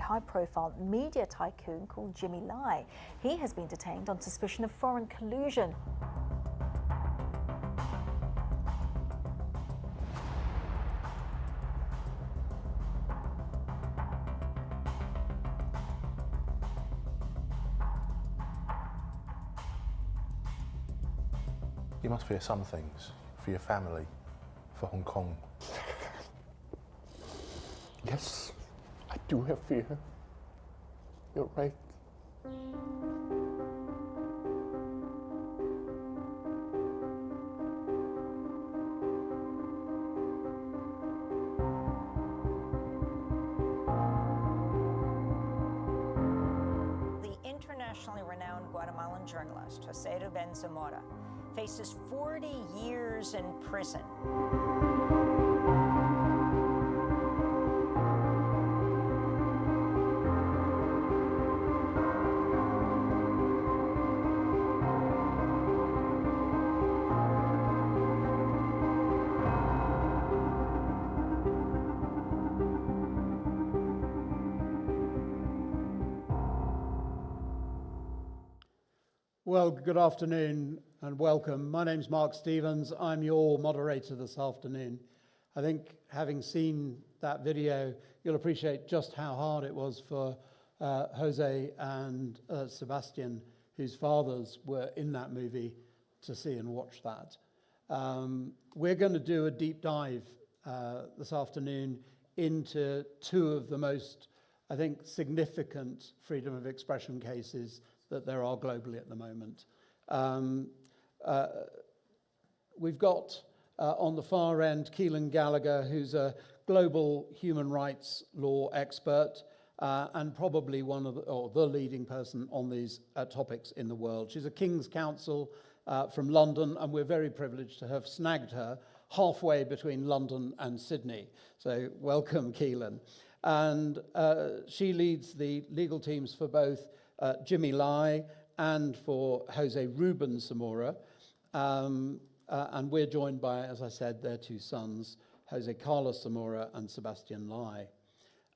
high-profile media tycoon called Jimmy Lai. He has been detained on suspicion of foreign collusion. You must fear some things, for your family, for Hong Kong. Yes, I do have fear. You're right. The internationally renowned Guatemalan journalist, José R. Zamora, faces 40 years in prison. Well, good afternoon and welcome. My name's Mark Stevens. I'm your moderator this afternoon. I think having seen that video, you'll appreciate just how hard it was for Jose and Sebastian, whose fathers were in that movie, to see and watch that. We're going to do a deep dive this afternoon into two of the most, I think, significant freedom of expression cases that there are globally at the moment. We've got on the far end Keelan Gallagher, who's a global human rights law expert and probably one of the leading person on these topics in the world. She's a King's Counsel from London, and we're very privileged to have snagged her halfway between London and Sydney. So welcome, Keelan. And she leads the legal teams for both Jimmy Lai and for Jose Ruben Zamora. And we're joined by, as I said, their two sons, Jose Carlos Zamora and Sebastian Lai.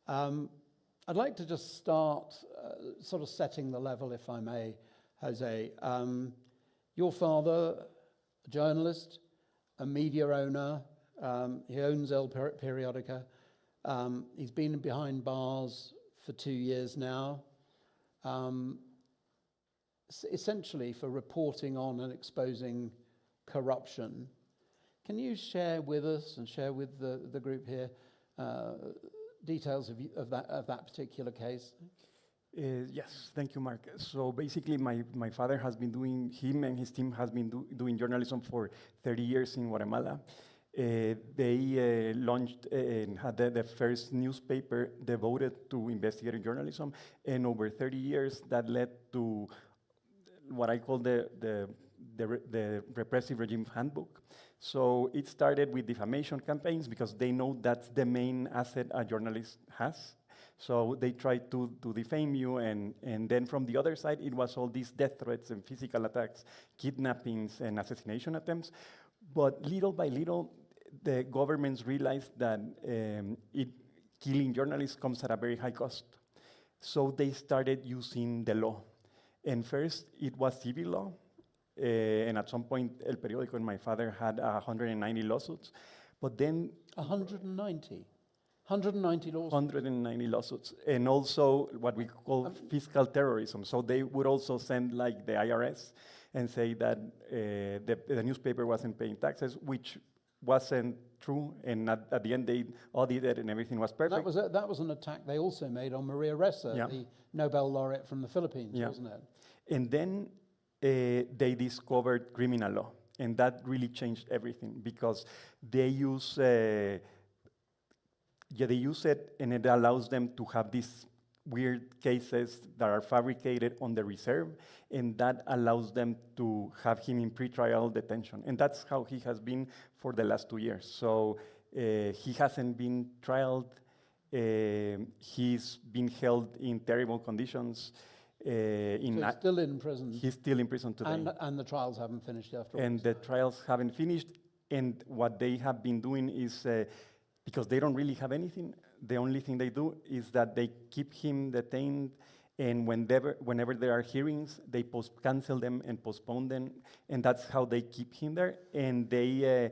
I'd like to just start sort of setting the level, if I may, Jose. Your father, a journalist, a media owner, he owns El Periódico. He's been behind bars for 2 years now. Essentially for reporting on and exposing corruption. Can you share with us and share with the group here details of that particular case? Yes, thank you, Mark. So basically, my father has been him and his team has been doing journalism for 30 years in Guatemala. They launched and had the first newspaper devoted to investigative journalism, and over 30 years that led to what I call the repressive regime handbook. So it started with defamation campaigns because they know that's the main asset a journalist has. So they tried to defame you, and then from the other side, it was all these death threats and physical attacks, kidnappings and assassination attempts. But little by little, the governments realized that killing journalists comes at a very high cost. So they started using the law. And first, it was civil law. And at some point, El Periódico and my father had 190 lawsuits. But then... 190? 190 lawsuits? 190 lawsuits. And also what we call fiscal terrorism. So they would also send like the IRS and say that the newspaper wasn't paying taxes, which wasn't true, and at the end they audited and everything was perfect. That was an attack they also made on Maria Ressa, yeah. the Nobel laureate from the Philippines, yeah. wasn't it? And then they discovered criminal law, and that really changed everything because they use it, and it allows them to have these weird cases that are fabricated on the reserve, and that allows them to have him in pretrial detention. And that's how he has been for the last 2 years. So he hasn't been trialed. He's been held in terrible conditions. So he's still in prison. He's still in prison today. And the trials haven't finished after all. And the trials haven't finished. And what they have been doing is, because they don't really have anything, the only thing they do is that they keep him detained, and whenever there are hearings, they cancel them and postpone them, and that's how they keep him there. And they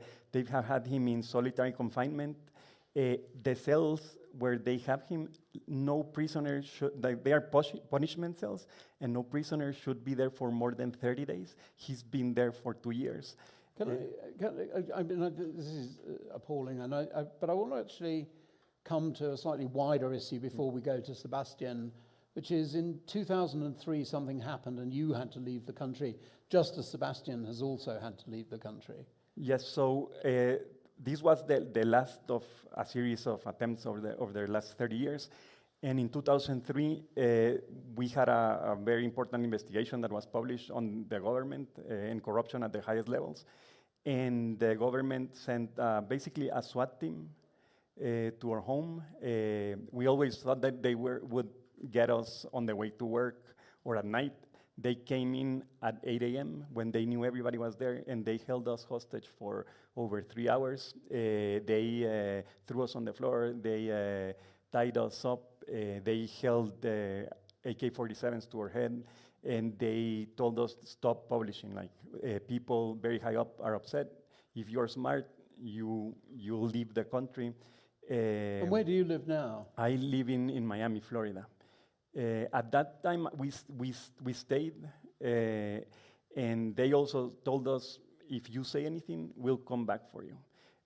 have had him in solitary confinement. The cells where they have him, no prisoner should, they are punishment cells, and no prisoner should be there for more than 30 days. He's been there for 2 years. I mean, this is appalling, but I want to actually come to a slightly wider issue before we go to Sebastian, which is in 2003 something happened and you had to leave the country, just as Sebastian has also had to leave the country. Yes, so this was the last of a series of attempts over the last 30 years. And in 2003, we had a very important investigation that was published on the government and corruption at the highest levels. And the government sent basically a SWAT team to our home. We always thought that they would get us on the way to work or at night. They came in at 8 a.m. when they knew everybody was there, and they held us hostage for over 3 hours. They threw us on the floor. They tied us up. They held the AK-47s to our head, and they told us to stop publishing. Like people very high up are upset. If you're smart, you'll leave the country. And where do you live now? I live in Miami, Florida. At that time, we stayed, and they also told us, if you say anything, we'll come back for you.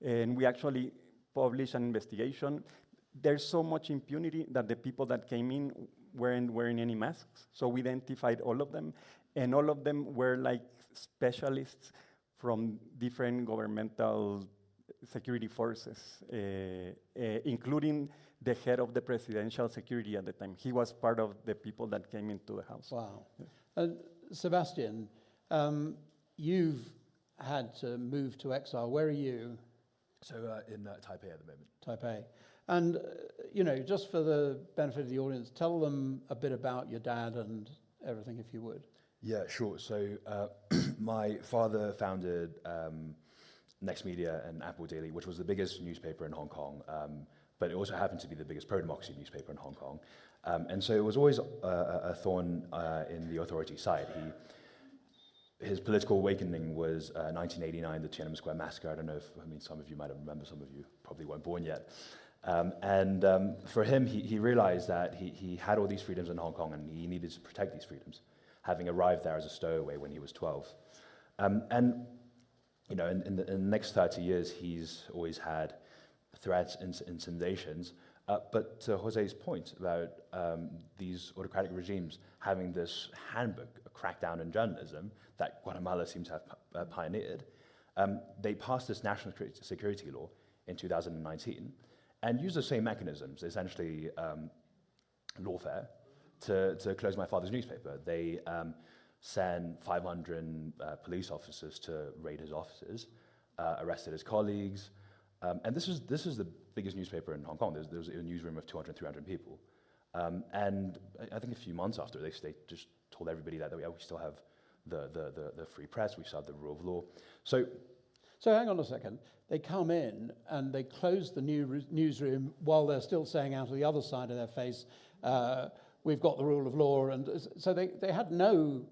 And we actually published an investigation. There's so much impunity that the people that came in weren't wearing any masks. So we identified all of them, and all of them were like specialists from different governmental security forces, including the head of the presidential security at the time. He was part of the people that came into the house. Wow. Sebastian, you've had to move to exile. Where are you? So in Taipei at the moment. Taipei. And, just for the benefit of the audience, tell them a bit about your dad and everything, if you would. Yeah, sure. So my father founded Next Media and Apple Daily, which was the biggest newspaper in Hong Kong, but it also happened to be the biggest pro-democracy newspaper in Hong Kong. And so it was always a thorn in the authority side. His political awakening was 1989, the Tiananmen Square massacre. I don't know if, some of you might remember, some of you probably weren't born yet. For him, he realized that he had all these freedoms in Hong Kong and he needed to protect these freedoms, having arrived there as a stowaway when he was 12. In the next 30 years, he's always had threats and intimidations. But to Jose's point about these autocratic regimes having this handbook, a crackdown on journalism that Guatemala seems to have pioneered, they passed this national security law in 2019 and used the same mechanisms, essentially lawfare, to close my father's newspaper. They sent 500 police officers to raid his offices, arrested his colleagues, and this is the biggest newspaper in Hong Kong. There was a newsroom of 200, 300 people. And I think a few months after, they just told everybody that we still have the free press, we still have the rule of law. So hang on a second. They come in and they close the newsroom while they're still saying out of the other side of their face, we've got the rule of law. And so they had no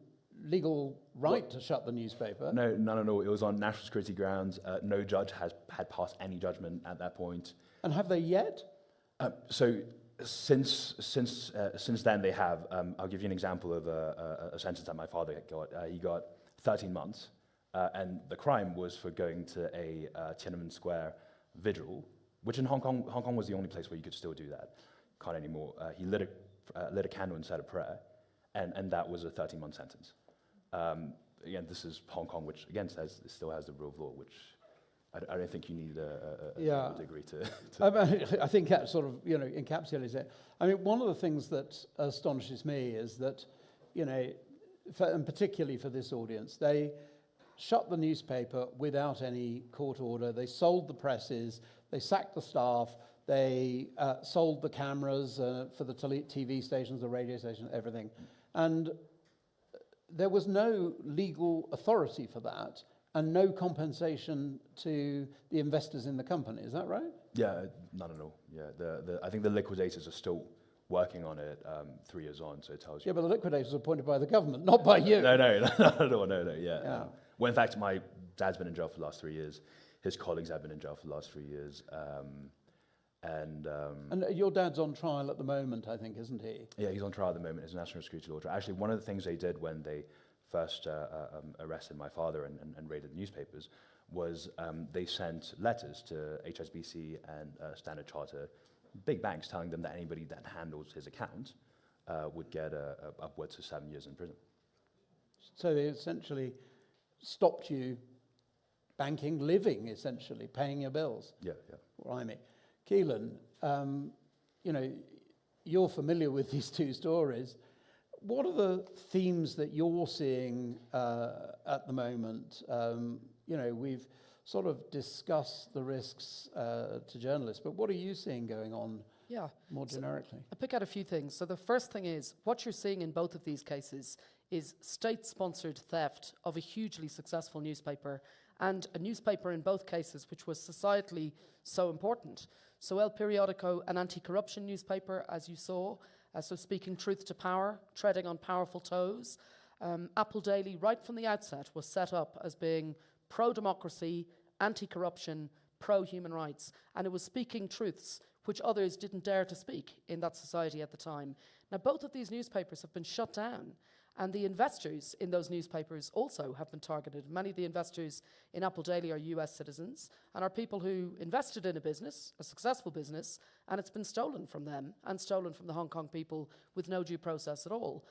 legal right to shut the newspaper. No. It was on national security grounds. No judge had passed any judgment at that point. And have they yet? So since then they have. I'll give you an example of a sentence that my father got. He got 13 months, and the crime was for going to a Tiananmen Square vigil, which in Hong Kong was the only place where you could still do that. Can't anymore. He lit a candle and said a prayer, and that was a 13-month sentence. Again, this is Hong Kong, which again still has the rule of law, which I don't think you need a degree to. I think that sort of encapsulates it. I mean, one of the things that astonishes me is that, and particularly for this audience, they shut the newspaper without any court order. They sold the presses. They sacked the staff. They sold the cameras for the TV stations, the radio stations, everything, and there was no legal authority for that. and no compensation to the investors in the company. Is that right? Yeah, none at all. Yeah, I think the liquidators are still working on it 3 years on, so it tells you. Yeah, but the liquidators are appointed by the government, not by you. No, not at all, no, yeah. Well, in fact, my dad's been in jail for the last 3 years. His colleagues have been in jail for the last 3 years. And your dad's on trial at the moment, I think, isn't he? Yeah, he's on trial at the moment. It's a national security law trial. Actually, one of the things they did when they first arrested my father and raided the newspapers was they sent letters to HSBC and Standard Chartered, big banks, telling them that anybody that handles his account would get upwards of 7 years in prison. So they essentially stopped you banking, living, essentially, paying your bills. Yeah. Blimey. Keelan, you know, you're familiar with these two stories. What are the themes that you're seeing at the moment? You know, we've sort of discussed the risks to journalists, but what are you seeing going on more generically? I'll pick out a few things. So the first thing is, what you're seeing in both of these cases is state-sponsored theft of a hugely successful newspaper, and a newspaper in both cases which was societally so important. So El Periódico, an anti-corruption newspaper, as you saw, so speaking truth to power, treading on powerful toes. Apple Daily, right from the outset, was set up as being pro-democracy, anti-corruption, pro-human rights, and it was speaking truths which others didn't dare to speak in that society at the time. Now, both of these newspapers have been shut down, and the investors in those newspapers also have been targeted. Many of the investors in Apple Daily are US citizens and are people who invested in a business, a successful business, and it's been stolen from them and stolen from the Hong Kong people with no due process at all.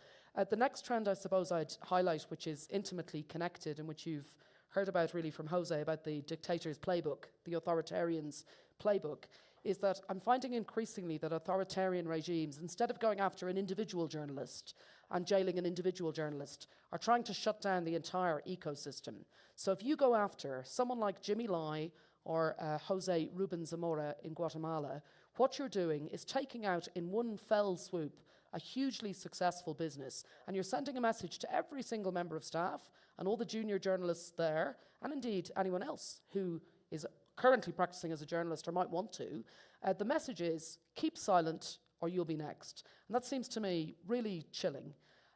The next trend I suppose I'd highlight, which is intimately connected and which you've heard about really from Jose, about the dictator's playbook, the authoritarian's playbook, is that I'm finding increasingly that authoritarian regimes, instead of going after an individual journalist and jailing an individual journalist, are trying to shut down the entire ecosystem. So if you go after someone like Jimmy Lai or José Ruben Zamora in Guatemala, what you're doing is taking out in one fell swoop a hugely successful business, and you're sending a message to every single member of staff and all the junior journalists there, and indeed anyone else who is currently practicing as a journalist or might want to. The message is, keep silent or you'll be next. And that seems to me really chilling.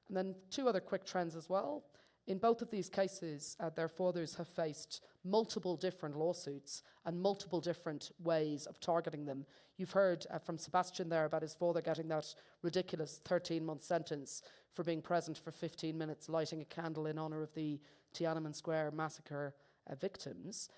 And then two other quick trends as well. In both of these cases, their fathers have faced multiple different lawsuits and multiple different ways of targeting them. You've heard from Sebastian there about his father getting that ridiculous 13-month sentence for being present for 15 minutes, lighting a candle in honour of the Tiananmen Square massacre victims.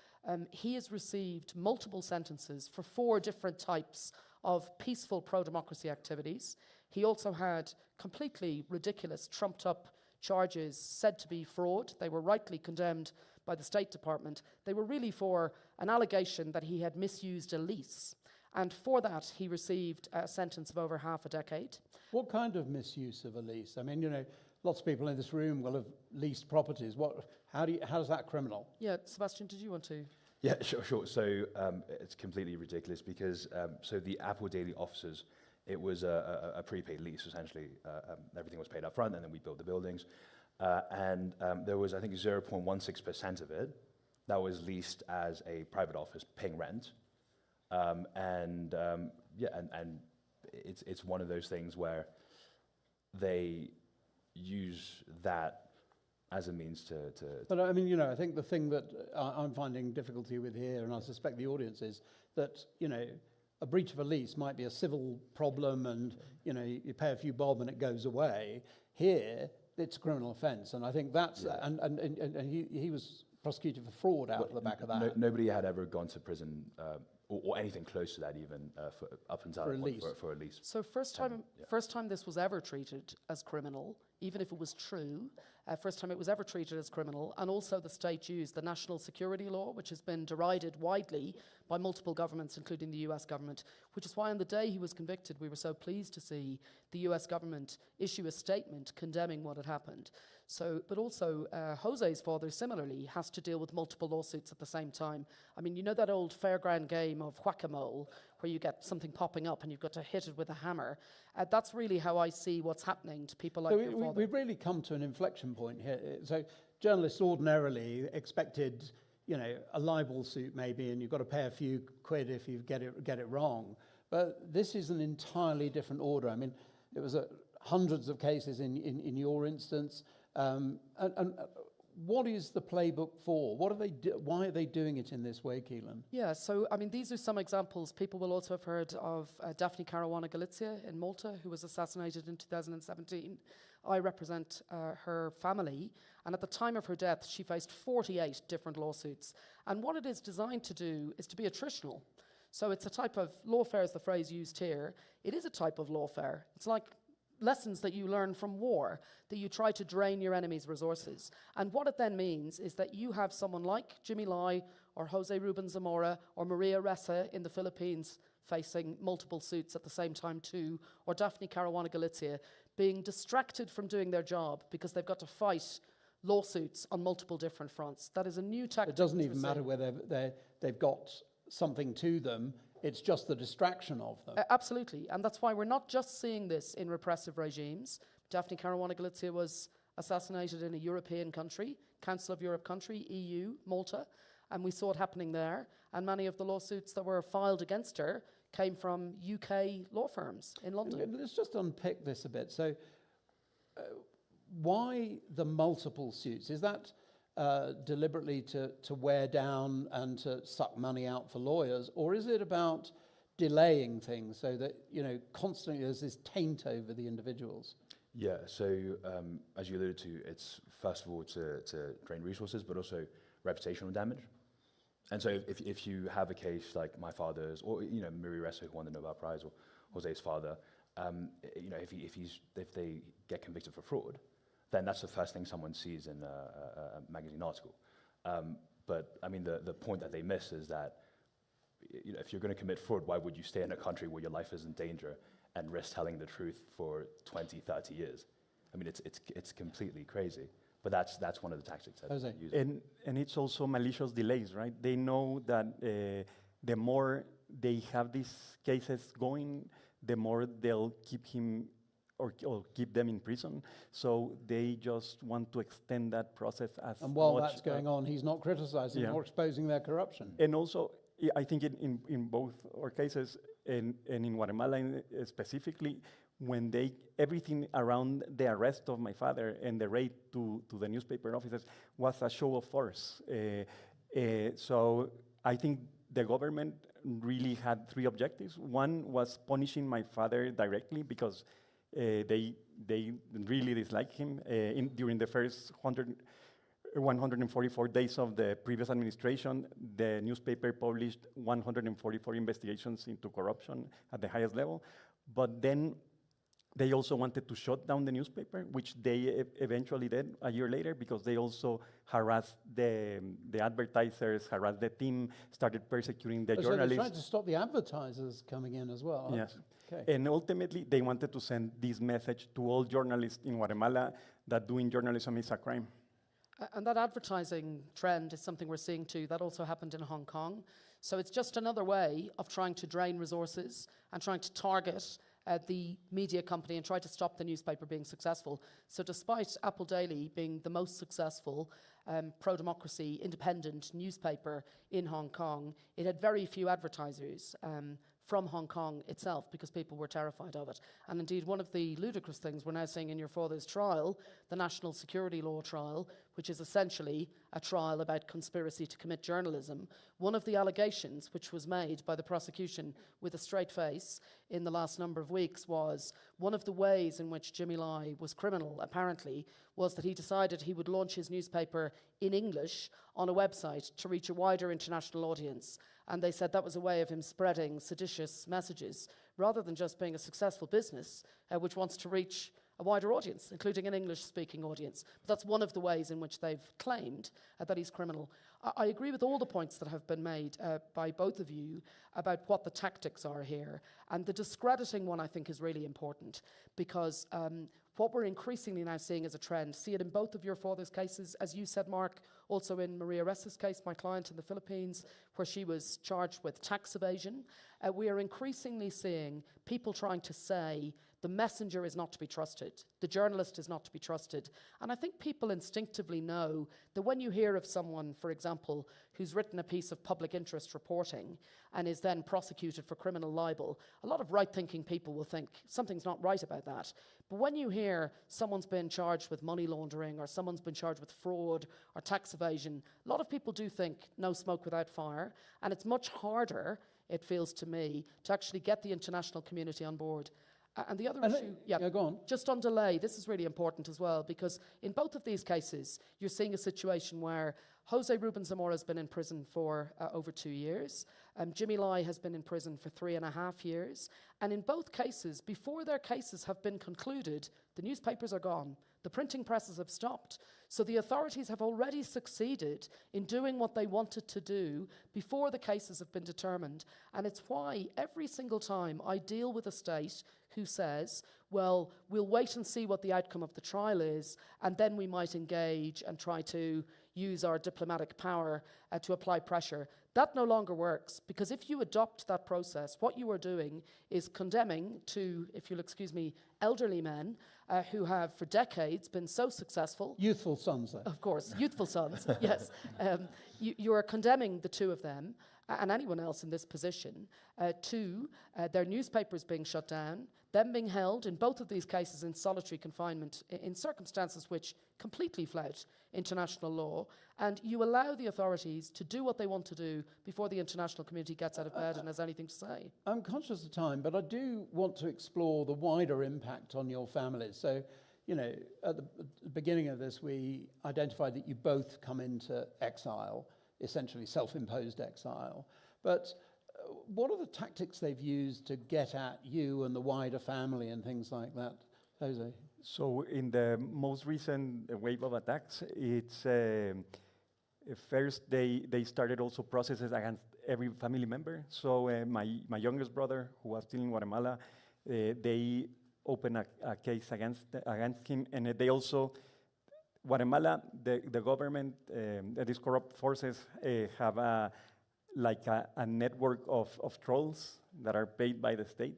He has received multiple sentences for 4 different types of peaceful pro-democracy activities. He also had completely ridiculous, trumped-up charges said to be fraud. They were rightly condemned by the State Department. They were really for an allegation that he had misused a lease. And for that, he received a sentence of over half a decade. What kind of misuse of a lease? I mean, you know, lots of people in this room will have leased properties. How is that criminal? Yeah, Sebastian, did you want to? Yeah, sure. So it's completely ridiculous because so the Apple Daily offices, it was a prepaid lease, essentially. Everything was paid up front, and then we built the buildings. And there was, I think, 0.16% of it that was leased as a private office paying rent. And it's one of those things where they use that as a means to... But I mean, you know, I think the thing that I'm finding difficulty with here, and I suspect the audience is, that, you know, a breach of a lease might be a civil problem and, you know, you pay a few bob and it goes away. Here, it's a criminal offence, and I think that's... Yeah. And he was prosecuted for fraud out of the back of that. Nobody had ever gone to prison or anything close to that even up until for a lease. For a lease. So first time this was ever treated as criminal, even if it was true, first time it was ever treated as criminal, and also the state used the national security law, which has been derided widely by multiple governments, including the US government, which is why on the day he was convicted, we were so pleased to see the US government issue a statement condemning what had happened. So, but also Jose's father similarly has to deal with multiple lawsuits at the same time. I mean, you know that old fairground game of whack-a-mole where you get something popping up and you've got to hit it with a hammer. That's really how I see what's happening to people like your father. We've really come to an inflection point here. So journalists ordinarily expected, a libel suit maybe, and you've got to pay a few quid if you get it wrong. But this is an entirely different order. I mean, it was hundreds of cases in your instance. And what is the playbook for? Why are they doing it in this way, Keelan? Yeah, so I mean, these are some examples. People will also have heard of Daphne Caruana Galizia in Malta, who was assassinated in 2017. I represent her family, and at the time of her death, she faced 48 different lawsuits. And what it is designed to do is to be attritional. So it's a type of lawfare, is the phrase used here. It is a type of lawfare. It's like lessons that you learn from war, that you try to drain your enemy's resources. And what it then means is that you have someone like Jimmy Lai or José Ruben Zamora or Maria Ressa in the Philippines facing multiple suits at the same time too, or Daphne Caruana Galizia being distracted from doing their job because they've got to fight lawsuits on multiple different fronts. That is a new tactic. It doesn't even matter whether they've got something to them. It's just the distraction of them. Absolutely, and that's why we're not just seeing this in repressive regimes. Daphne Caruana Galizia was assassinated in a European country, Council of Europe country, EU, Malta, and we saw it happening there. And many of the lawsuits that were filed against her came from UK law firms in London. Let's just unpick this a bit. So why the multiple suits? Is that deliberately to wear down and to suck money out for lawyers, or is it about delaying things so that constantly there's this taint over the individuals? Yeah, so as you alluded to, it's first of all to drain resources, but also reputational damage. And so if you have a case like my father's, or Maria Ressa, who won the Nobel Prize, or José's father, if they get convicted for fraud, then that's the first thing someone sees in a magazine article. But I mean, the point that they miss is that if you're going to commit fraud, why would you stay in a country where your life is in danger and risk telling the truth for 20, 30 years? I mean, it's completely crazy. But that's one of the tactics that they use. And it's also malicious delays, right? They know that the more they have these cases going, the more they'll keep him or keep them in prison. So they just want to extend that process as much. And while that's going on, he's not criticizing or exposing their corruption. And also, I think in both our cases, and in Guatemala specifically, when everything around the arrest of my father and the raid to the newspaper offices was a show of force. So I think the government really had three objectives. One was punishing my father directly because they really disliked him. During the first 144 days of the previous administration, the newspaper published 144 investigations into corruption at the highest level. But then they also wanted to shut down the newspaper, which they eventually did a year later, because they also harassed the advertisers, harassed the team, started persecuting the journalists. So they tried to stop the advertisers coming in as well. Yes. Okay. And ultimately, they wanted to send this message to all journalists in Guatemala that doing journalism is a crime. And that advertising trend is something we're seeing too. That also happened in Hong Kong. So it's just another way of trying to drain resources and trying to target the media company and try to stop the newspaper being successful. So despite Apple Daily being the most successful pro-democracy independent newspaper in Hong Kong, it had very few advertisers from Hong Kong itself because people were terrified of it. And indeed, one of the ludicrous things we're now seeing in your father's trial, the National Security Law trial, which is essentially a trial about conspiracy to commit journalism, one of the allegations which was made by the prosecution with a straight face in the last number of weeks was one of the ways in which Jimmy Lai was criminal, apparently, was that he decided he would launch his newspaper in English on a website to reach a wider international audience. And they said that was a way of him spreading seditious messages, rather than just being a successful business which wants to reach a wider audience, including an English-speaking audience. But that's one of the ways in which they've claimed that he's criminal. I agree with all the points that have been made by both of you about what the tactics are here. And the discrediting one, I think, is really important, because what we're increasingly now seeing as a trend, see it in both of your father's cases, as you said, Mark, Also in Maria Ressa's case, my client in the Philippines, where she was charged with tax evasion, we are increasingly seeing people trying to say the messenger is not to be trusted, the journalist is not to be trusted. And I think people instinctively know that when you hear of someone, for example, who's written a piece of public interest reporting and is then prosecuted for criminal libel, a lot of right-thinking people will think something's not right about that. But when you hear someone's been charged with money laundering or someone's been charged with fraud or tax evasion, a lot of people do think no smoke without fire, and it's much harder, it feels to me, to actually get the international community on board. And the other issue, go on. Just on delay, this is really important as well, because in both of these cases, you're seeing a situation where José Ruben Zamora has been in prison for over 2 years. Jimmy Lai has been in prison for 3.5 years. And in both cases, before their cases have been concluded, the newspapers are gone. The printing presses have stopped. So the authorities have already succeeded in doing what they wanted to do before the cases have been determined. And it's why every single time I deal with a state who says, well, we'll wait and see what the outcome of the trial is, and then we might engage and try to use our diplomatic power to apply pressure. That no longer works, because if you adopt that process, what you are doing is condemning to, if you'll excuse me, elderly men who have for decades been so successful. Youthful sons, though. Of course, youthful sons, yes. You are condemning the two of them and anyone else in this position to their newspapers being shut down, them being held, in both of these cases, in solitary confinement in circumstances which completely flout international law, and you allow the authorities to do what they want to do before the international community gets out of bed and has anything to say. I'm conscious of time, but I do want to explore the wider impact on your families. So, you know, at the beginning of this, we identified that you both come into exile, essentially self-imposed exile. But what are the tactics they've used to get at you and the wider family and things like that, Jose? So in the most recent wave of attacks, it's first they started also processes against every family member. So my youngest brother, who was still in Guatemala, they opened a case against him, and they also, Guatemala, the government, these corrupt forces have a network of trolls that are paid by the state,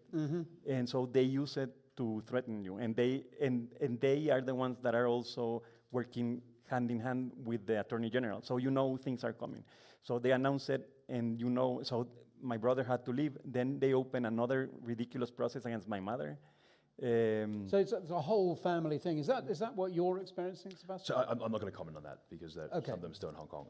and so they use it to threaten you, and they are the ones that are also working hand in hand with the Attorney General. So you know things are coming. So they announce it, and you know. So my brother had to leave. Then they open another ridiculous process against my mother. So it's a whole family thing. Is that what you're experiencing, Sebastian? So I'm not going to comment on that because some of them are still in Hong Kong.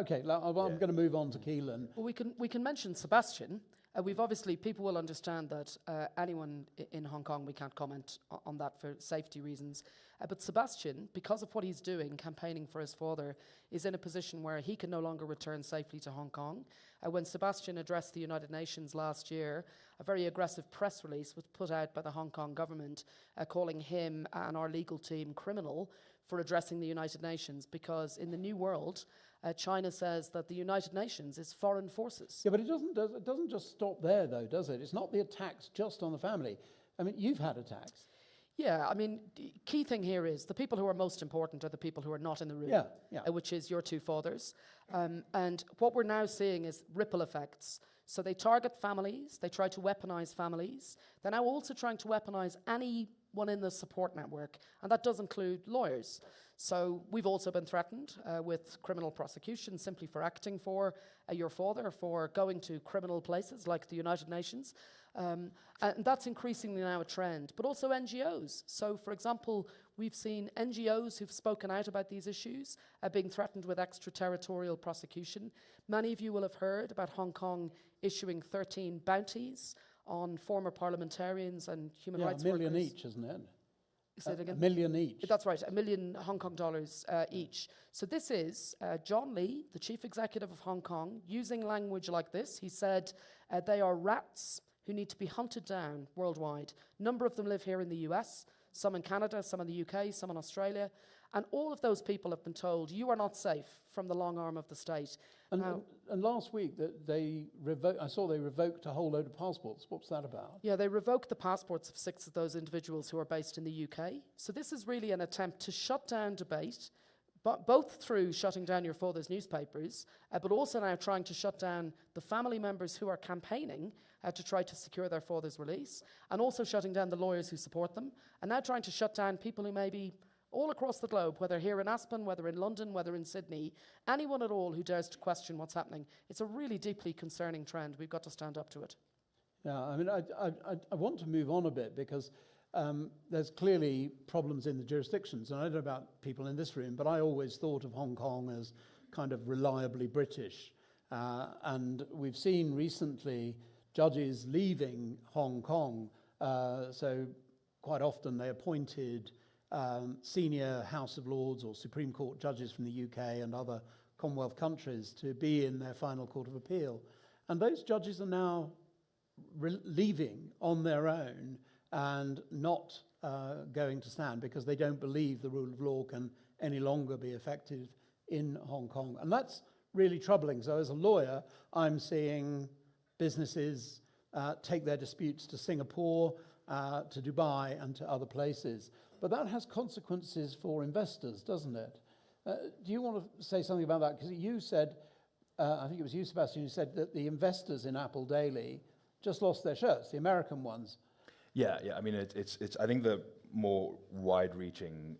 Okay, I'm going to move on to Keelan. Well, we can mention Sebastian. We've obviously, people will understand that anyone in Hong Kong, we can't comment on that for safety reasons. But Sebastian, because of what he's doing, campaigning for his father, is in a position where he can no longer return safely to Hong Kong. When Sebastian addressed the United Nations last year, a very aggressive press release was put out by the Hong Kong government calling him and our legal team criminal for addressing the United Nations, because in the New World, China says that the United Nations is foreign forces. Yeah, but it doesn't just stop there, though, does it? It's not the attacks just on the family. I mean, you've had attacks. Yeah, I mean, the key thing here is the people who are most important are the people who are not in the room, which is your two fathers. And what we're now seeing is ripple effects. So they target families, they try to weaponize families. They're now also trying to weaponize anyone in the support network, and that does include lawyers. So we've also been threatened with criminal prosecution simply for acting for your father, for going to criminal places like the United Nations. And that's increasingly now a trend, but also NGOs. So, for example, we've seen NGOs who've spoken out about these issues being threatened with extraterritorial prosecution. Many of you will have heard about Hong Kong issuing 13 bounties on former parliamentarians and human rights workers. $1 million each, isn't it? Say it again? $1 million each. That's right, $1 million Hong Kong dollars each. So this is John Lee, the chief executive of Hong Kong, using language like this. He said they are rats who need to be hunted down worldwide. A number of them live here in the US, some in Canada, some in the UK, some in Australia. And all of those people have been told, you are not safe from the long arm of the state. And last week, I saw they revoked a whole load of passports. What's that about? Yeah, they revoked the passports of 6 of those individuals who are based in the UK. So this is really an attempt to shut down debate, both through shutting down your father's newspapers, but also now trying to shut down the family members who are campaigning to try to secure their father's release, and also shutting down the lawyers who support them, and now trying to shut down people who may be all across the globe, whether here in Aspen, whether in London, whether in Sydney, anyone at all who dares to question what's happening. It's a really deeply concerning trend. We've got to stand up to it. Yeah, I mean, I want to move on a bit because there's clearly problems in the jurisdictions. And I don't know about people in this room, but I always thought of Hong Kong as kind of reliably British. And we've seen recently judges leaving Hong Kong. So quite often they appointed senior House of Lords or Supreme Court judges from the UK and other Commonwealth countries to be in their final court of appeal. And those judges are now leaving on their own and not going to stand because they don't believe the rule of law can any longer be effective in Hong Kong. And that's really troubling. So as a lawyer, I'm seeing businesses take their disputes to Singapore, to Dubai and to other places. But that has consequences for investors, doesn't it? Do you want to say something about that? Because you said, I think it was you, Sebastian, who said that the investors in Apple Daily just lost their shirts, the American ones. Yeah. I mean, it's. I think the more wide-reaching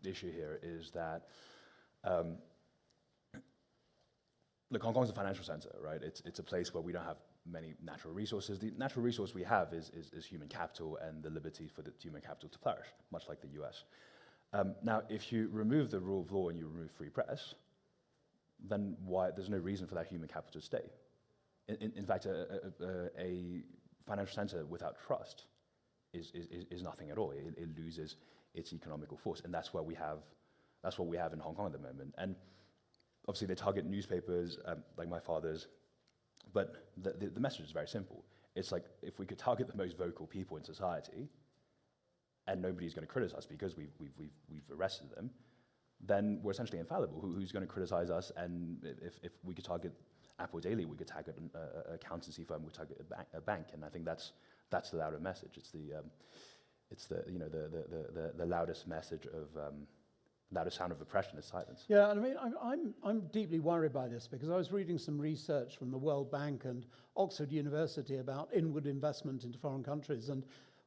issue here is that, look, Hong Kong is a financial center, right? It's a place where we don't have many natural resources. The natural resource we have is human capital and the liberty for the human capital to flourish, much like the US. Now, if you remove the rule of law and you remove free press, then there's no reason for that human capital to stay. In fact, a financial center without trust is nothing at all. It loses its economical force, and that's what we have in Hong Kong at the moment. And obviously, they target newspapers like my father's, but the message is very simple. It's like if we could target the most vocal people in society, and nobody's going to criticize us because we've arrested them, then we're essentially infallible. Who's going to criticize us? And if we could target Apple Daily, we could target an accountancy firm, we target a bank, and I think that's the louder message. It's the loudest message of loudest sound of oppression is silence. Yeah, and I mean, I'm deeply worried by this because I was reading some research from the World Bank and Oxford University about inward investment into foreign countries, and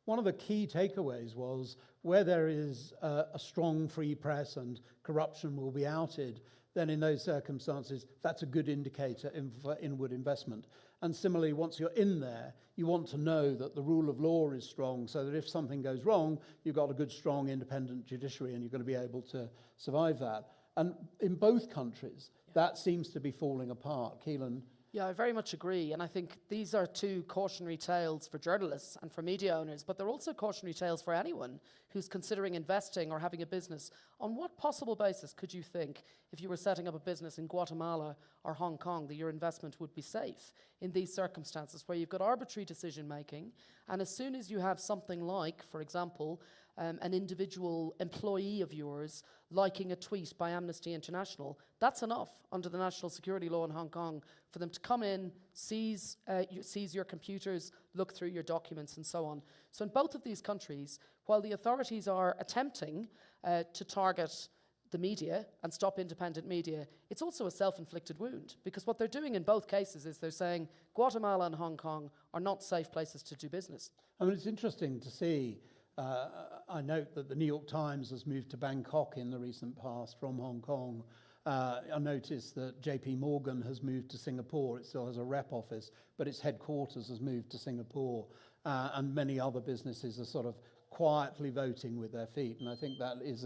one of the key takeaways was where there is a strong free press and corruption will be outed, then in those circumstances, that's a good indicator for inward investment. And similarly, once you're in there, you want to know that the rule of law is strong so that if something goes wrong, you've got a good, strong, independent judiciary and you're going to be able to survive that. And in both countries, that seems to be falling apart. Keelan? Yeah, I very much agree. And I think these are two cautionary tales for journalists and for media owners, but they're also cautionary tales for anyone who's considering investing or having a business. On what possible basis could you think, if you were setting up a business in Guatemala or Hong Kong, that your investment would be safe in these circumstances where you've got arbitrary decision making, and as soon as you have something like, for example, an individual employee of yours liking a tweet by Amnesty International, that's enough under the national security law in Hong Kong for them to come in, seize your computers, look through your documents and so on. So in both of these countries, while the authorities are attempting to target the media and stop independent media, it's also a self-inflicted wound, because what they're doing in both cases is they're saying Guatemala and Hong Kong are not safe places to do business. I mean, it's interesting to see. I note that the New York Times has moved to Bangkok in the recent past from Hong Kong. I noticed that JP Morgan has moved to Singapore. It still has a rep office, but its headquarters has moved to Singapore. And many other businesses are sort of quietly voting with their feet. And I think that is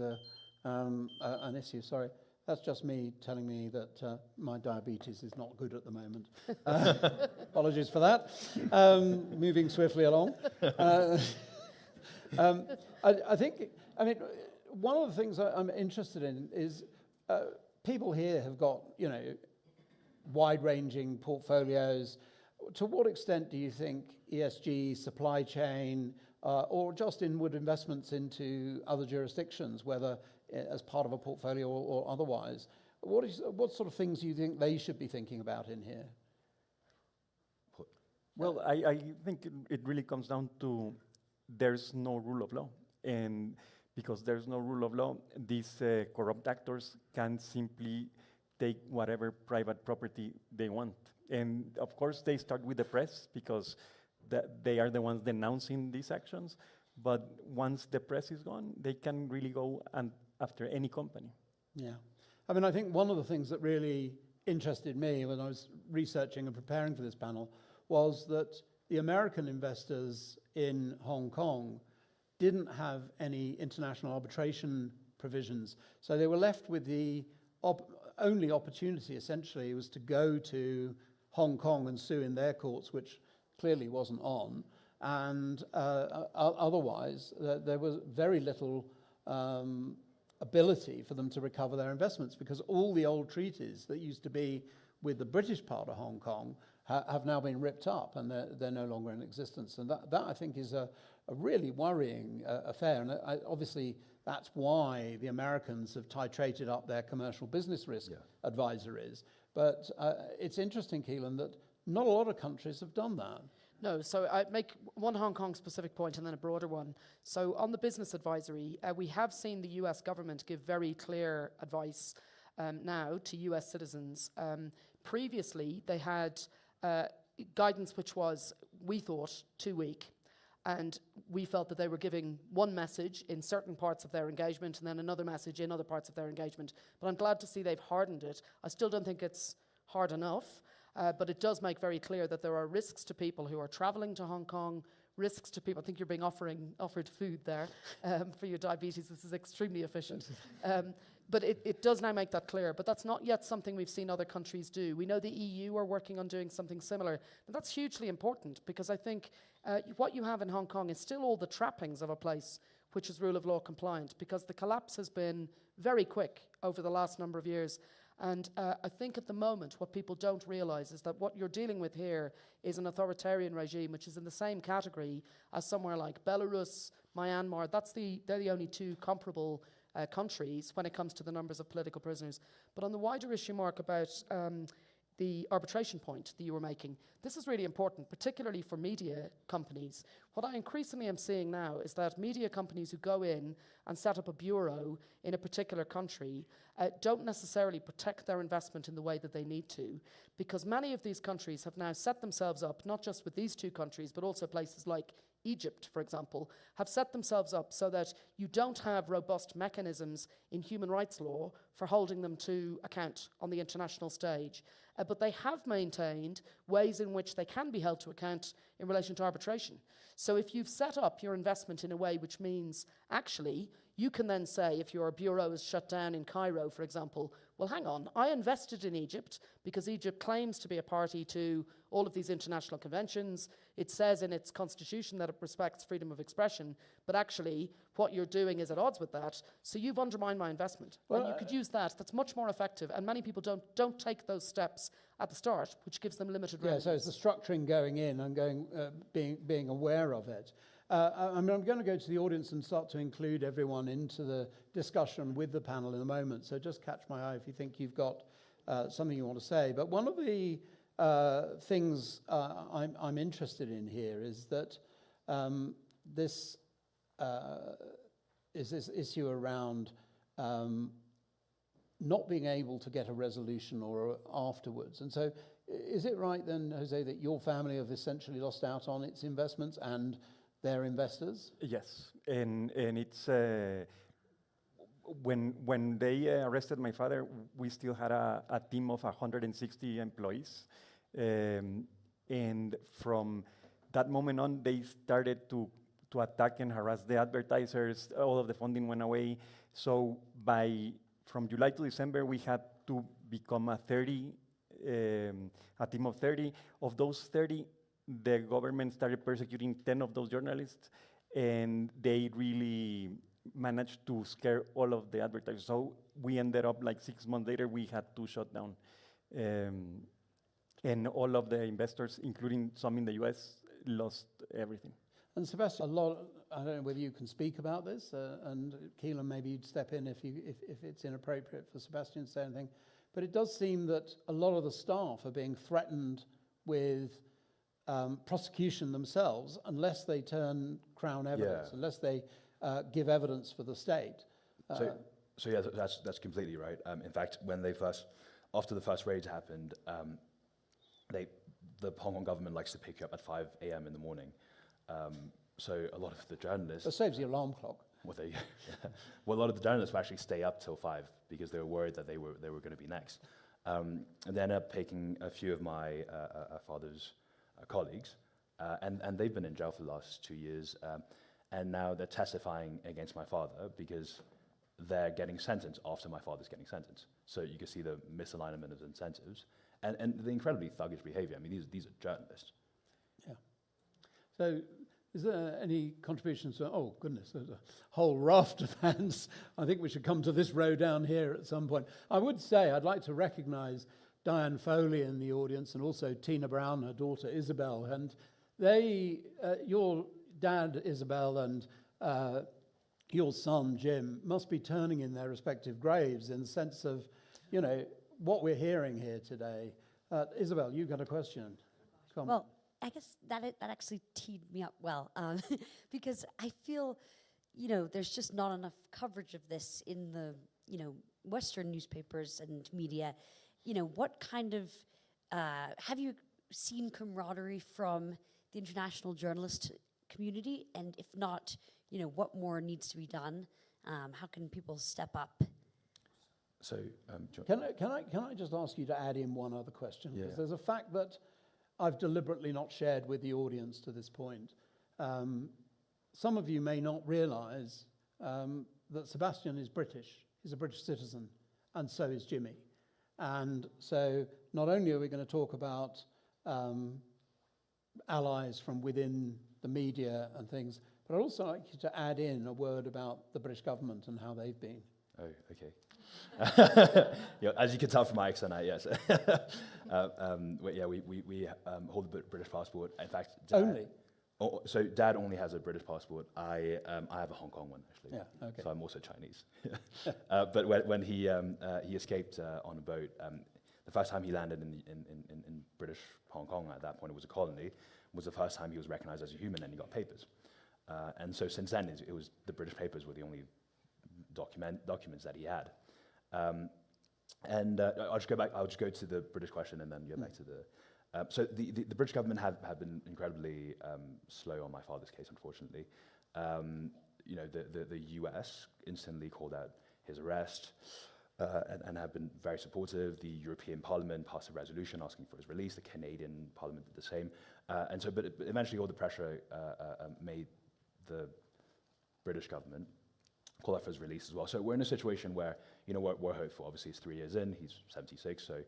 an issue. Sorry, that's just me telling me that my diabetes is not good at the moment. Apologies for that. Moving swiftly along. I think, I mean, one of the things I'm interested in is people here have got, wide-ranging portfolios. To what extent do you think ESG, supply chain, or just inward investments into other jurisdictions, whether as part of a portfolio or otherwise, what sort of things do you think they should be thinking about in here? Well, I think it really comes down to there's no rule of law. And because there's no rule of law, these corrupt actors can simply take whatever private property they want. And of course, they start with the press because they are the ones denouncing these actions. But once the press is gone, they can really go after any company. Yeah. I mean, I think one of the things that really interested me when I was researching and preparing for this panel was that the American investors in Hong Kong didn't have any international arbitration provisions. So they were left with the only opportunity, essentially, was to go to Hong Kong and sue in their courts, which clearly wasn't on. And otherwise, there was very little ability for them to recover their investments, because all the old treaties that used to be with the British part of Hong Kong have now been ripped up, and they're no longer in existence. And that I think is a really worrying affair. And obviously, that's why the Americans have titrated up their commercial business risk advisories. But it's interesting, Keelan, that not a lot of countries have done that. No, so I make one Hong Kong specific point and then a broader one. So on the business advisory, we have seen the US government give very clear advice now to US citizens. Previously, they had guidance which was, we thought, too weak. And we felt that they were giving one message in certain parts of their engagement and then another message in other parts of their engagement. But I'm glad to see they've hardened it. I still don't think it's hard enough. But it does make very clear that there are risks to people who are traveling to Hong Kong, risks to people. I think you're being offered food there for your diabetes. This is extremely efficient. But it does now make that clear. But that's not yet something we've seen other countries do. We know the EU are working on doing something similar. And that's hugely important, because I think what you have in Hong Kong is still all the trappings of a place which is rule of law compliant, because the collapse has been very quick over the last number of years. And I think at the moment what people don't realise is that what you're dealing with here is an authoritarian regime which is in the same category as somewhere like Belarus, Myanmar. They're the only two comparable countries when it comes to the numbers of political prisoners. But on the wider issue, Mark, about the arbitration point that you were making, this is really important, particularly for media companies. What I increasingly am seeing now is that media companies who go in and set up a bureau in a particular country don't necessarily protect their investment in the way that they need to, because many of these countries have now set themselves up, not just with these two countries, but also places like Egypt, for example, have set themselves up so that you don't have robust mechanisms in human rights law for holding them to account on the international stage. But they have maintained ways in which they can be held to account in relation to arbitration. So if you've set up your investment in a way which means, actually, you can then say, if your bureau is shut down in Cairo, for example, well, hang on, I invested in Egypt because Egypt claims to be a party to all of these international conventions. It says in its constitution that it respects freedom of expression, but actually what you're doing is at odds with that. So you've undermined my investment. Well, and you could use that. That's much more effective. And many people don't take those steps at the start, which gives them limited remedies. So it's the structuring going in and being aware of it. I'm going to go to the audience and start to include everyone into the discussion with the panel in a moment. So just catch my eye if you think you've got something you want to say. But one of the things I'm interested in here is that this issue around not being able to get a resolution or afterwards. And so is it right then, Jose, that your family have essentially lost out on its investments and their investors? Yes, and it's when they arrested my father, we still had a team of 160 employees, and from that moment on, they started to attack and harass the advertisers. All of the funding went away. So from July to December, we had to become a team of 30. Of those 30, the government started persecuting 10 of those journalists, and they really managed to scare all of the advertisers. So we ended up, like 6 months later, we had to shut down. And all of the investors, including some in the US, lost everything. And Sebastian, I don't know whether you can speak about this, and Keelan, maybe you'd step in if it's inappropriate for Sebastian to say anything. But it does seem that a lot of the staff are being threatened with prosecution themselves unless they turn Crown evidence, unless they give evidence for the state. So yeah, that's completely right. In fact, when after the first raids happened, the Hong Kong government likes to pick you up at 5 a.m. in the morning. So a lot of the journalists... That saves the alarm clock. Well, there you go. Yeah. Well, a lot of the journalists would actually stay up till 5 because they were worried that they were going to be next. And they ended up taking a few of my father's colleagues, and they've been in jail for the last 2 years, and now they're testifying against my father because they're getting sentenced after my father's getting sentenced. So you can see the misalignment of incentives and the incredibly thuggish behavior. I mean, these are journalists. Yeah. So is there any contributions? Oh, goodness, there's a whole raft of hands. I think we should come to this row down here at some point. I would say I'd like to recognize Diane Foley in the audience and also Tina Brown, her daughter Isabel. And they, your dad, Isabel, and your son, Jim, must be turning in their respective graves in the sense of, you know, what we're hearing here today. Isabel, you got a question. Come on. Well, I guess that actually teed me up well, because I feel, you know, there's just not enough coverage of this in the, you know, Western newspapers and media. You know, what kind of, have you seen camaraderie from the international journalist community? And if not, you know, what more needs to be done? How can people step up? So, can I just ask you to add in one other question? Because there's a fact that I've deliberately not shared with the audience to this point. Some of you may not realize that Sebastian is British. He's a British citizen, and so is Jimmy. And so not only are we going to talk about allies from within the media and things, but I'd also like you to add in a word about the British government and how they've been. Oh, okay. Yeah, as you can tell from my accent, yes. We hold a British passport. In fact, so Dad only has a British passport. I have a Hong Kong one actually. Yeah, okay. So I'm also Chinese. But when he escaped on a boat, the first time he landed in British Hong Kong at that point, it was a colony, was the first time he was recognized as a human and he got papers. And so since then, it was the British papers were the only documents that he had. I'll just go to the British question and then get back to the... So the British government have been incredibly slow on my father's case, unfortunately. You know, the US instantly called out his arrest and have been very supportive. The European Parliament passed a resolution asking for his release. The Canadian Parliament did the same. But eventually all the pressure made the British government call out for his release as well. So we're in a situation where, you know, we're hopeful. Obviously, he's 3 years in. He's 76, so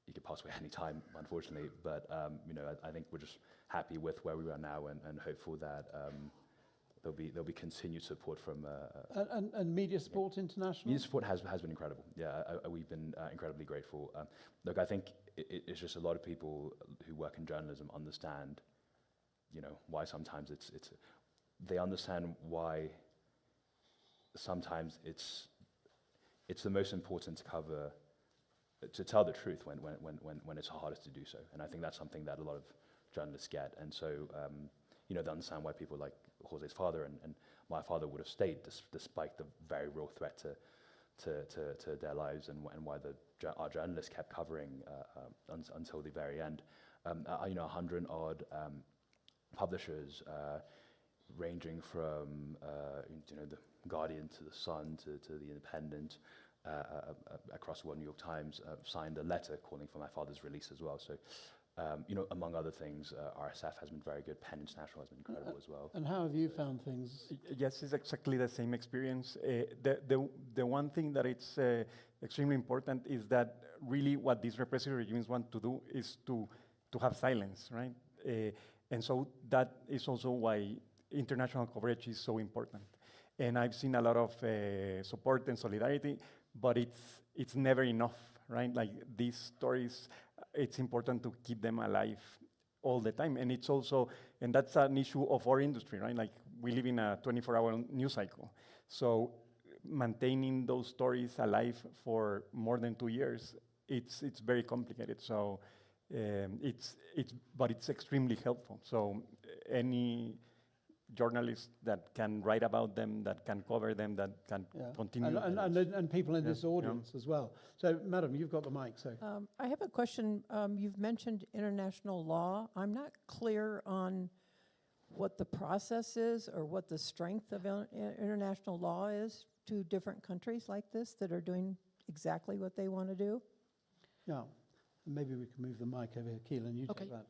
he could pass away any time, unfortunately. But you know, I think we're just happy with where we are now, and hopeful that there'll be continued support from and media support international. Media support has been incredible. Yeah, we've been incredibly grateful. Look, I think it's just a lot of people who work in journalism understand, you know, why sometimes they understand why. Sometimes it's the most important to tell the truth when it's hardest to do so, and I think that's something that a lot of journalists get, and so you know, they understand why people like José's father and my father would have stayed despite the very real threat to their lives, and why our journalists kept covering until the very end. You know, 100 odd publishers, ranging from you know, the Guardian to the Sun to the Independent, across the world, New York Times, signed a letter calling for my father's release as well. So, you know, among other things, RSF has been very good. Penn International has been incredible as well. And how have you found things? Yes, it's exactly the same experience. The one thing that it's extremely important is that really what these repressive regimes want to do is to have silence, right? And so that is also why international coverage is so important. And I've seen a lot of support and solidarity, but it's never enough, right? Like these stories, it's important to keep them alive all the time. And it's also, and that's an issue of our industry, right? Like we live in a 24-hour news cycle. So maintaining those stories alive for more than 2 years, it's very complicated. So but it's extremely helpful. So any journalists that can write about them, that can cover them, that can continue. And people in this audience as well. So, Madam, you've got the mic. So, I have a question. You've mentioned international law. I'm not clear on what the process is or what the strength of international law is to different countries like this that are doing exactly what they want to do. yeah, maybe we can move the mic over here. Keelan, you take that.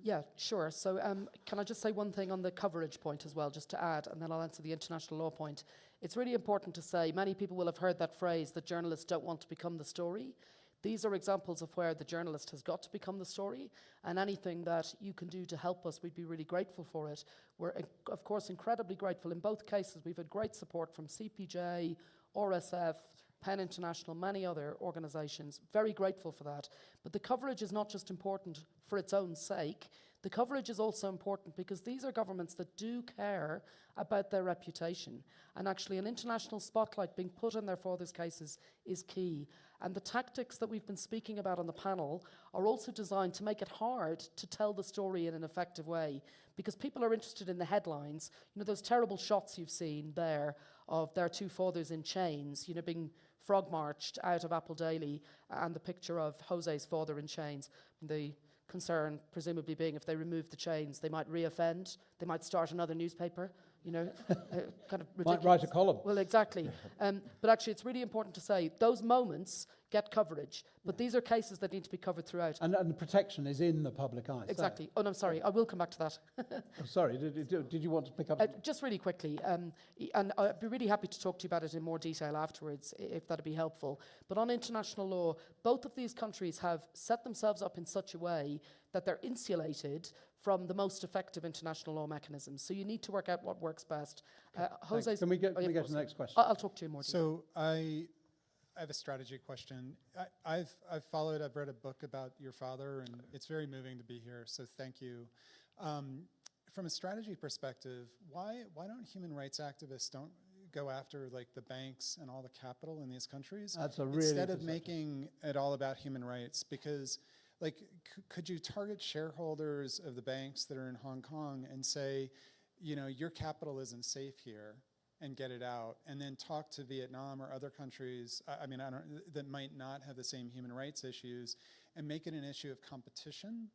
Yeah, sure. So can I just say one thing on the coverage point as well, just to add, and then I'll answer the international law point. It's really important to say, many people will have heard that phrase, that journalists don't want to become the story. These are examples of where the journalist has got to become the story, and anything that you can do to help us, we'd be really grateful for it. We're, of course, incredibly grateful. In both cases, we've had great support from CPJ, RSF, PEN International, many other organisations. Very grateful for that. But the coverage is not just important for its own sake. The coverage is also important because these are governments that do care about their reputation. And actually an international spotlight being put on their father's cases is key. And the tactics that we've been speaking about on the panel are also designed to make it hard to tell the story in an effective way, because people are interested in the headlines. You know, those terrible shots you've seen there of their two fathers in chains, you know, being frog marched out of Apple Daily, and the picture of Jose's father in chains. The concern presumably being if they remove the chains, they might re-offend, they might start another newspaper, you know, kind of ridiculous. Might write a column. Well, exactly. But actually it's really important to say those moments get coverage, but these are cases that need to be covered throughout. And the protection is in the public eye. Exactly. Oh, no, I'm sorry, I will come back to that. Oh, sorry, did you want to pick up? Just really quickly, and I'd be really happy to talk to you about it in more detail afterwards, if that'd be helpful. But on international law, both of these countries have set themselves up in such a way that they're insulated from the most effective international law mechanisms. So you need to work out what works best. Jose's, can we get to the next question? I'll talk to you more. So I have a strategy question. I've read a book about your father, and it's very moving to be here, so thank you. From a strategy perspective, why don't human rights activists don't go after like the banks and all the capital in these countries? That's a really instead of making it all about human rights, because like, could you target shareholders of the banks that are in Hong Kong and say, you know, your capital isn't safe here, and get it out, and then talk to Vietnam or other countries, that might not have the same human rights issues, and make it an issue of competition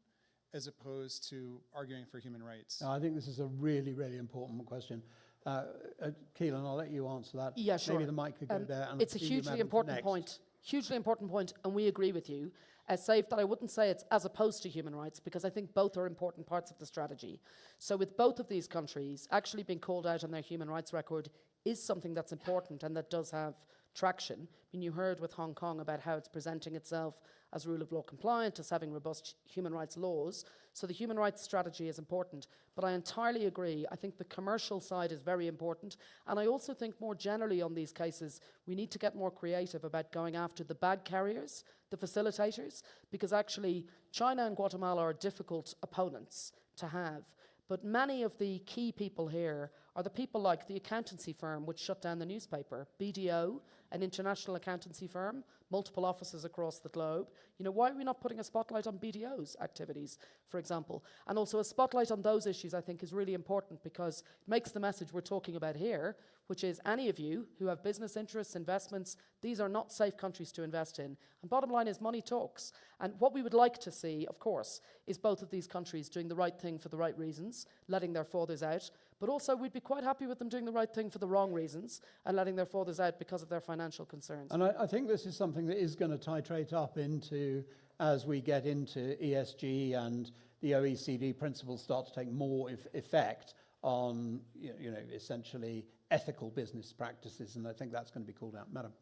as opposed to arguing for human rights? No, I think this is a really, really important question. Keelan, I'll let you answer that. Yeah, sure. Maybe the mic could go there. And it's a hugely important point. Hugely important point, and we agree with you. Save that I wouldn't say it's as opposed to human rights, because I think both are important parts of the strategy. So with both of these countries, actually being called out on their human rights record is something that's important and that does have traction. I mean, you heard with Hong Kong about how it's presenting itself as rule of law compliant, as having robust human rights laws. So the human rights strategy is important. But I entirely agree. I think the commercial side is very important. And I also think more generally on these cases, we need to get more creative about going after the bag carriers, the facilitators, because actually China and Guatemala are difficult opponents to have. But many of the key people here are the people like the accountancy firm which shut down the newspaper, BDO, an international accountancy firm, multiple offices across the globe. You know, why are we not putting a spotlight on BDO's activities, for example? And also a spotlight on those issues, I think, is really important because it makes the message we're talking about here, which is any of you who have business interests, investments, these are not safe countries to invest in. And bottom line is money talks. And what we would like to see, of course, is both of these countries doing the right thing for the right reasons, letting their fathers out, but also we'd be quite happy with them doing the right thing for the wrong reasons and letting their fathers out because of their financial concerns. And I think this is something that is going to titrate up into, as we get into ESG and the OECD principles start to take more effect on, you know, essentially ethical business practices, and I think that's going to be called out. Madam.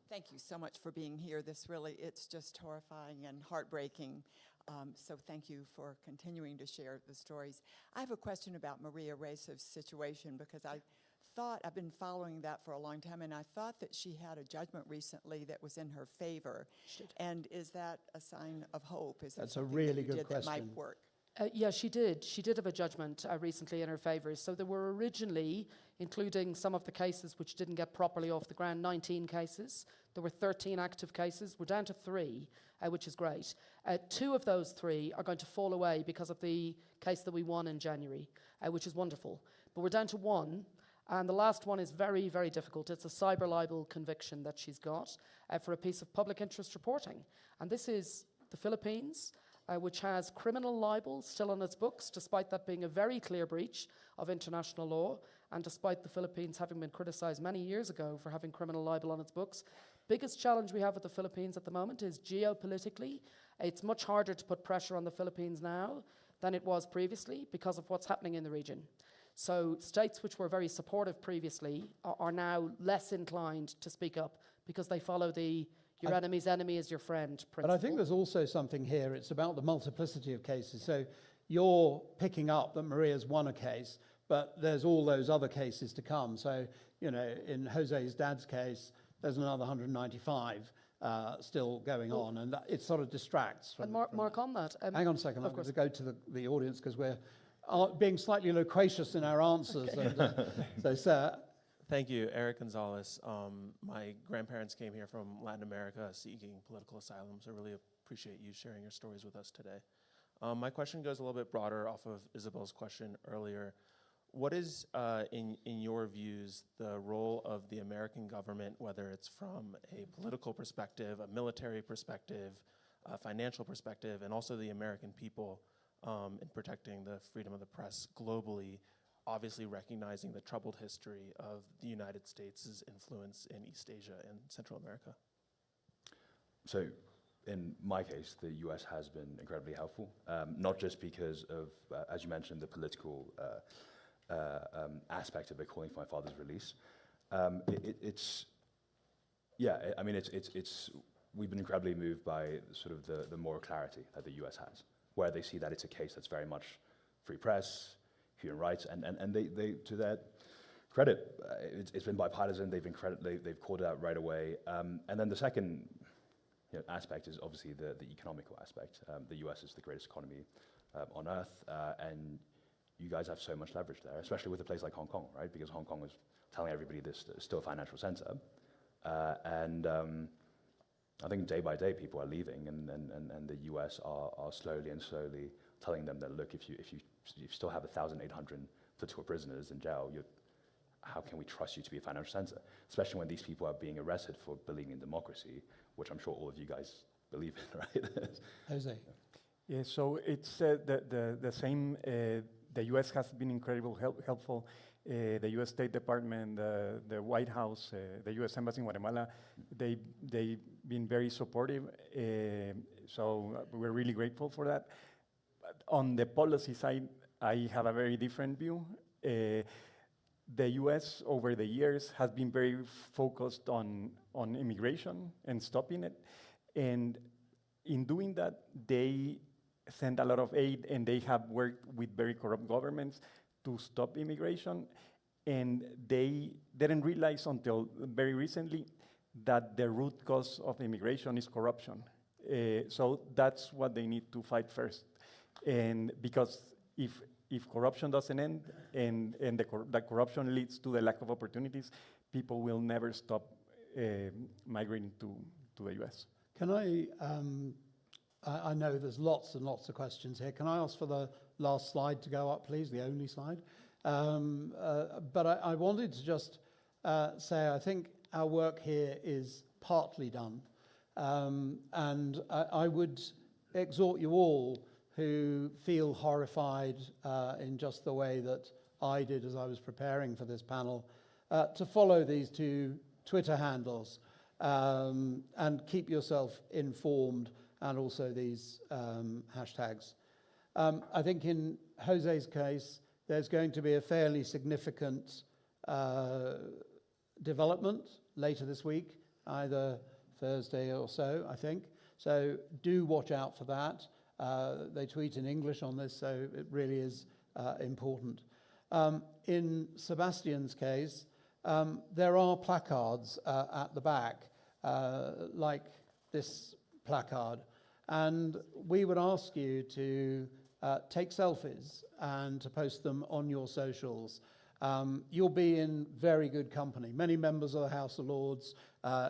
Thank you so much for being here. It's just horrifying and heartbreaking. So thank you for continuing to share the stories. I have a question about Maria Resa's situation, because I've been following that for a long time, and I thought that she had a judgment recently that was in her favor. And is that a sign of hope? Is That's a really good question. That might work? Yeah, she did. She did have a judgment recently in her favour. So there were originally, including some of the cases which didn't get properly off the ground, 19 cases. There were 13 active cases. We're down to 3, which is great. 2 of those 3 are going to fall away because of the case that we won in January, which is wonderful. But we're down to 1. And the last one is very, very difficult. It's a cyber libel conviction that she's got for a piece of public interest reporting. And this is the Philippines, which has criminal libel still on its books, despite that being a very clear breach of international law, and despite the Philippines having been criticized many years ago for having criminal libel on its books. Biggest challenge we have with the Philippines at the moment is geopolitically. It's much harder to put pressure on the Philippines now than it was previously because of what's happening in the region. So states which were very supportive previously are now less inclined to speak up because they follow the your enemy's enemy is your friend principle. But I think there's also something here. It's about the multiplicity of cases. So you're picking up that Maria's won a case, but there's all those other cases to come. So, you know, in Jose's dad's case, there's another 195 still going on, and it sort of distracts. And Mark, on that. Hang on a second. I'm going to go to the audience because we're being slightly loquacious in our answers. Okay. And, so, sir. Thank you, Eric Gonzalez. My grandparents came here from Latin America seeking political asylum, so I really appreciate you sharing your stories with us today. My question goes a little bit broader off of Isabel's question earlier. What is, in your views, the role of the American government, whether it's from a political perspective, a military perspective, a financial perspective, and also the American people in protecting the freedom of the press globally, obviously recognizing the troubled history of the United States' influence in East Asia and Central America? So, in my case, the US has been incredibly helpful, not just because of, as you mentioned, the political aspect of it, calling for my father's release. We've been incredibly moved by sort of the moral clarity that the US has, where they see that it's a case that's very much free press, human rights, and they to their credit, it's been bipartisan. They've called it out right away. And then the second aspect is obviously the economical aspect. The US is the greatest economy on earth, and you guys have so much leverage there, especially with a place like Hong Kong, right? Because Hong Kong is telling everybody this is still a financial center, and I think day by day people are leaving, and the US are slowly telling them that, look, if you still have 1,800 political prisoners in jail, how can we trust you to be a financial center? Especially when these people are being arrested for believing in democracy, which I'm sure all of you guys believe in, right? Jose. Yeah, so it's the same. The U.S. has been incredibly helpful. The U.S. State Department, the White House, the U.S. Embassy in Guatemala, they've been very supportive. So we're really grateful for that. On the policy side, I have a very different view. The U.S. over the years has been very focused on immigration and stopping it. And in doing that, they send a lot of aid, and they have worked with very corrupt governments to stop immigration. And they didn't realize until very recently that the root cause of immigration is corruption. So that's what they need to fight first. And because if corruption doesn't end, and that corruption leads to the lack of opportunities, people will never stop migrating to the U.S. Can I know there's lots and lots of questions here. Can I ask for the last slide to go up, please, the only slide? But I wanted to just say I think our work here is partly done. And I would exhort you all who feel horrified in just the way that I did as I was preparing for this panel, to follow these 2 Twitter handles and keep yourself informed, and also these hashtags. I think in Jose's case, there's going to be a fairly significant development later this week, either Thursday or so, I think. So do watch out for that. They tweet in English on this, so it really is important. In Sebastian's case, there are placards at the back, like this placard, and we would ask you to take selfies and to post them on your socials. You'll be in very good company. Many members of the House of Lords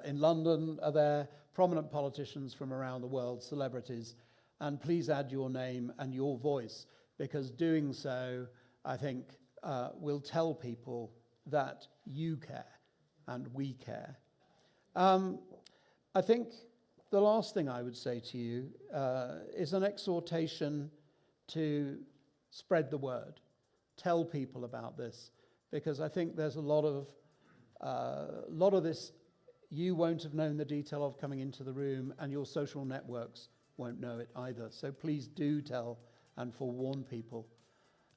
in London are there, prominent politicians from around the world, celebrities, and please add your name and your voice, because doing so, I think, will tell people that you care and we care. I think the last thing I would say to you is an exhortation to spread the word, tell people about this, because I think there's a lot of this you won't have known the detail of coming into the room, and your social networks won't know it either. So please do tell and forewarn people.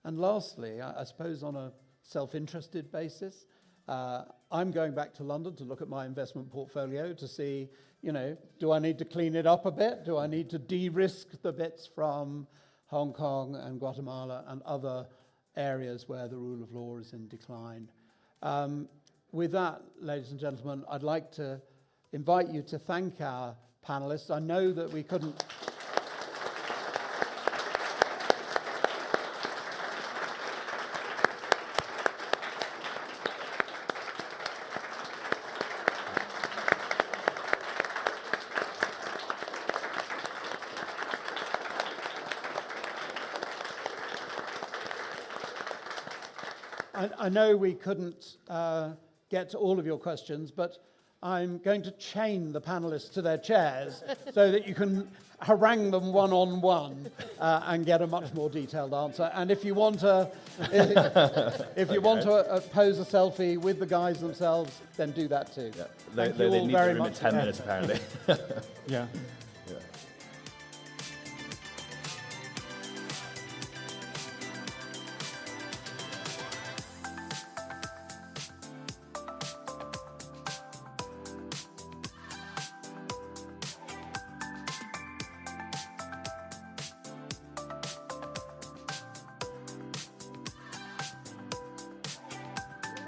And lastly, I suppose on a self-interested basis, I'm going back to London to look at my investment portfolio to see, do I need to clean it up a bit? Do I need to de-risk the bits from Hong Kong and Guatemala and other areas where the rule of law is in decline? With that, ladies and gentlemen, I'd like to invite you to thank our panelists. I know that we couldn't... I know we couldn't get to all of your questions, but I'm going to chain the panelists to their chairs so that you can harangue them one-on-one and get a much more detailed answer. And if you want to, if you want to pose a selfie with the guys themselves, then do that too. Yeah. They need the room in 10 minutes, apparently. Yeah.